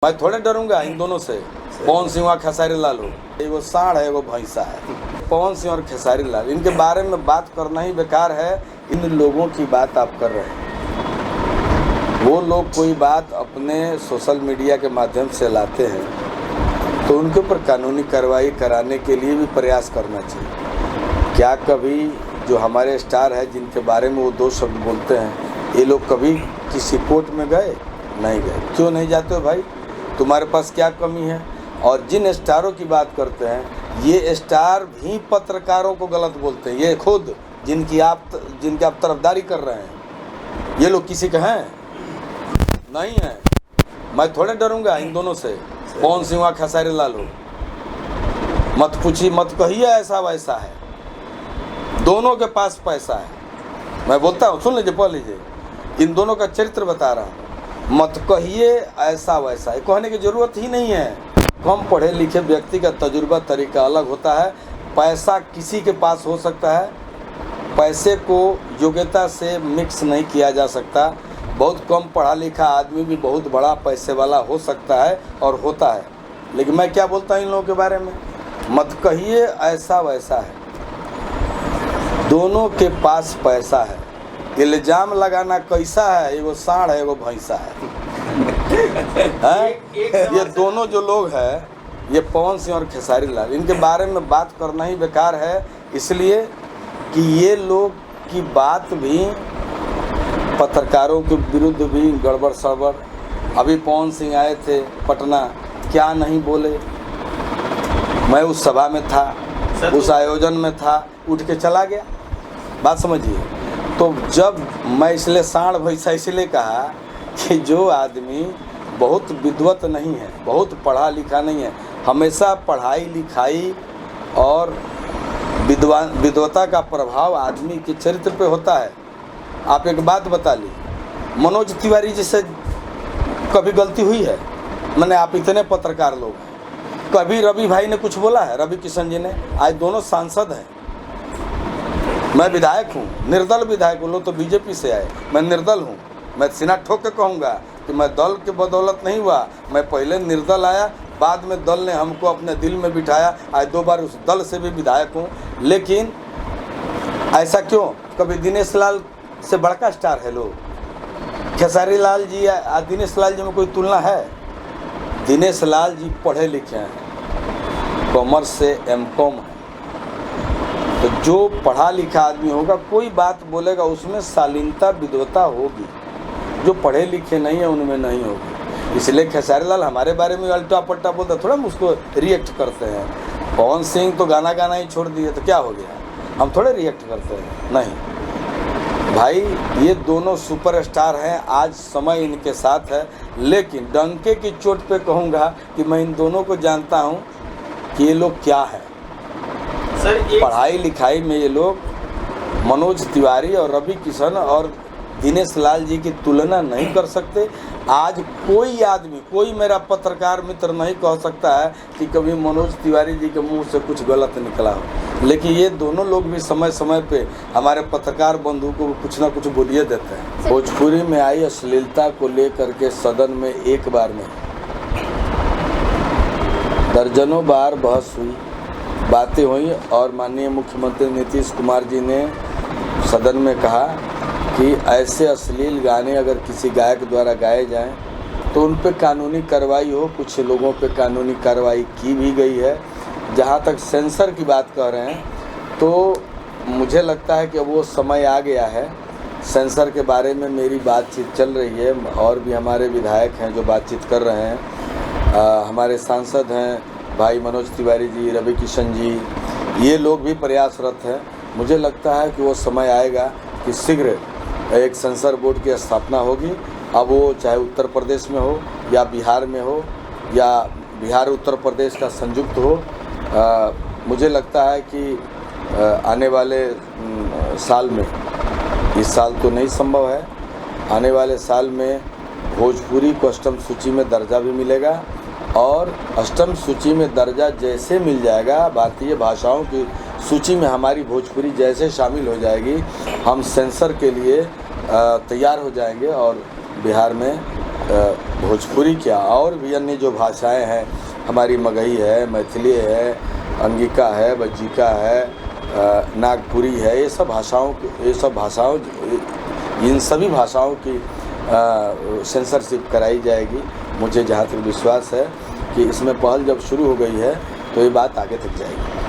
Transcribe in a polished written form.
मैं थोड़े डरूंगा इन दोनों से। पवन सिंह और खेसारी लाल हो, एगो सांड है एगो भैंसा है। पवन सिंह और खेसारी लाल, इनके बारे में बात करना ही बेकार है। इन लोगों की बात आप कर रहे हैं। वो लोग कोई बात अपने सोशल मीडिया के माध्यम से लाते हैं तो उनके ऊपर कानूनी कार्रवाई कराने के लिए भी प्रयास करना चाहिए। क्या कभी जो हमारे स्टार है जिनके बारे में वो दो शब्द बोलते हैं, ये लोग कभी किसी कोर्ट में गए? नहीं गए। क्यों नहीं जाते हो भाई? तुम्हारे पास क्या कमी है? और जिन स्टारों की बात करते हैं, ये स्टार भी पत्रकारों को गलत बोलते हैं। ये खुद जिनकी आप तरफदारी कर रहे हैं, ये लोग किसी के हैं? नहीं है। मैं थोड़े डरूंगा इन दोनों से। पवन सिंह और खेसारी लाल हो, मत पूछिए, मत कहिए ऐसा वैसा है। दोनों के पास पैसा है। मैं बोलता हूँ, सुन लीजिए, पढ़ लीजिए, इन दोनों का चरित्र बता रहा हूँ। मत कहिए ऐसा वैसा है, कहने की ज़रूरत ही नहीं है। कम पढ़े लिखे व्यक्ति का तजुर्बा तरीका अलग होता है। पैसा किसी के पास हो सकता है, पैसे को योग्यता से मिक्स नहीं किया जा सकता। बहुत कम पढ़ा लिखा आदमी भी बहुत बड़ा पैसे वाला हो सकता है और होता है। लेकिन मैं क्या बोलता हूँ इन लोगों के बारे में? मत कहिए ऐसा वैसा है। दोनों के पास पैसा है। इल्जाम लगाना कैसा है? एगो सांड है एगो भैंसा है। ये दोनों जो लोग हैं, ये पवन सिंह और खेसारी लाल, इनके बारे में बात करना ही बेकार है। इसलिए कि ये लोग की बात भी पत्रकारों के विरुद्ध भी गड़बड़ सड़बड़। अभी पवन सिंह आए थे पटना, क्या नहीं बोले। मैं उस सभा में था, उस आयोजन में था, उठ के चला गया। बात समझिए। तो जब मैं इसलिए सांड भैंसा इसलिए कहा कि जो आदमी बहुत विद्वत नहीं है, बहुत पढ़ा लिखा नहीं है, हमेशा पढ़ाई लिखाई और विद्वता का प्रभाव आदमी के चरित्र पे होता है। आप एक बात बता ली, मनोज तिवारी जी से कभी गलती हुई है? मैंने, आप इतने पत्रकार लोग हैं, कभी रवि भाई ने कुछ बोला है? रवि किशन जी ने? आज दोनों सांसद हैं। मैं विधायक हूँ, निर्दल विधायक हूँ। लोग तो बीजेपी से आए, मैं निर्दल हूँ। मैं सीना ठोक के कहूँगा कि मैं दल के बदौलत नहीं हुआ। मैं पहले निर्दल आया, बाद में दल ने हमको अपने दिल में बिठाया। आज 2 बार उस दल से भी विधायक हूँ। लेकिन ऐसा क्यों? कभी दिनेश लाल से बड़का स्टार है लोग। खेसारी लाल जी या दिनेश लाल जी में कोई तुलना है? दिनेश लाल जी पढ़े लिखे हैं, कॉमर्स से M.Com है। तो जो पढ़ा लिखा आदमी होगा, कोई बात बोलेगा उसमें शालीनता विद्वता होगी। जो पढ़े लिखे नहीं है उनमें नहीं होगी। इसलिए खेसारी लाल हमारे बारे में अल्टा पट्टा बोलता, थोड़ा हम उसको रिएक्ट करते हैं। पवन सिंह तो गाना गाना ही छोड़ दिए तो क्या हो गया? हम थोड़े रिएक्ट करते हैं? नहीं भाई, ये दोनों सुपरस्टार हैं। आज समय इनके साथ है। लेकिन डंके की चोट पे कहूँगा कि मैं इन दोनों को जानता हूँ कि ये लोग क्या है। पढ़ाई लिखाई में ये लोग मनोज तिवारी और रवि किशन और दिनेश लाल जी की तुलना नहीं कर सकते। आज कोई आदमी, कोई मेरा पत्रकार मित्र नहीं कह सकता है कि कभी मनोज तिवारी जी के मुंह से कुछ गलत निकला हो। लेकिन ये दोनों लोग भी समय समय पे हमारे पत्रकार बंधु को कुछ ना कुछ बोलिए देते हैं। भोजपुरी में आई अश्लीलता को लेकर के सदन में एक बार नहीं, दर्जनों बार बहस हुई, बातें हुई। और माननीय मुख्यमंत्री नीतीश कुमार जी ने सदन में कहा कि ऐसे अश्लील गाने अगर किसी गायक द्वारा गाए जाएं तो उन पर कानूनी कार्रवाई हो। कुछ लोगों पे कानूनी कार्रवाई की भी गई है। जहां तक सेंसर की बात कर रहे हैं, तो मुझे लगता है कि वो समय आ गया है। सेंसर के बारे में मेरी बातचीत चल रही है और भी हमारे विधायक हैं जो बातचीत कर रहे हैं। हमारे सांसद हैं भाई मनोज तिवारी जी, रवि किशन जी, ये लोग भी प्रयासरत हैं। मुझे लगता है कि वो समय आएगा कि शीघ्र एक सेंसर बोर्ड की स्थापना होगी। अब वो चाहे उत्तर प्रदेश में हो या बिहार में हो या बिहार उत्तर प्रदेश का संयुक्त हो। मुझे लगता है कि आने वाले साल में, इस साल तो नहीं संभव है, आने वाले साल में भोजपुरी को अष्टम सूची में दर्जा भी मिलेगा। और अष्टम सूची में दर्जा जैसे मिल जाएगा, भारतीय भाषाओं की सूची में हमारी भोजपुरी जैसे शामिल हो जाएगी, हम सेंसर के लिए तैयार हो जाएंगे और बिहार में भोजपुरी क्या और भी अन्य जो भाषाएं हैं, हमारी मगही है, मैथिली है, अंगिका है, बज्जिका है, नागपुरी है, ये सब भाषाओं इन सभी भाषाओं की सेंसरशिप कराई जाएगी। मुझे जहाँ तक विश्वास है कि इसमें पहल जब शुरू हो गई है तो ये बात आगे तक जाएगी।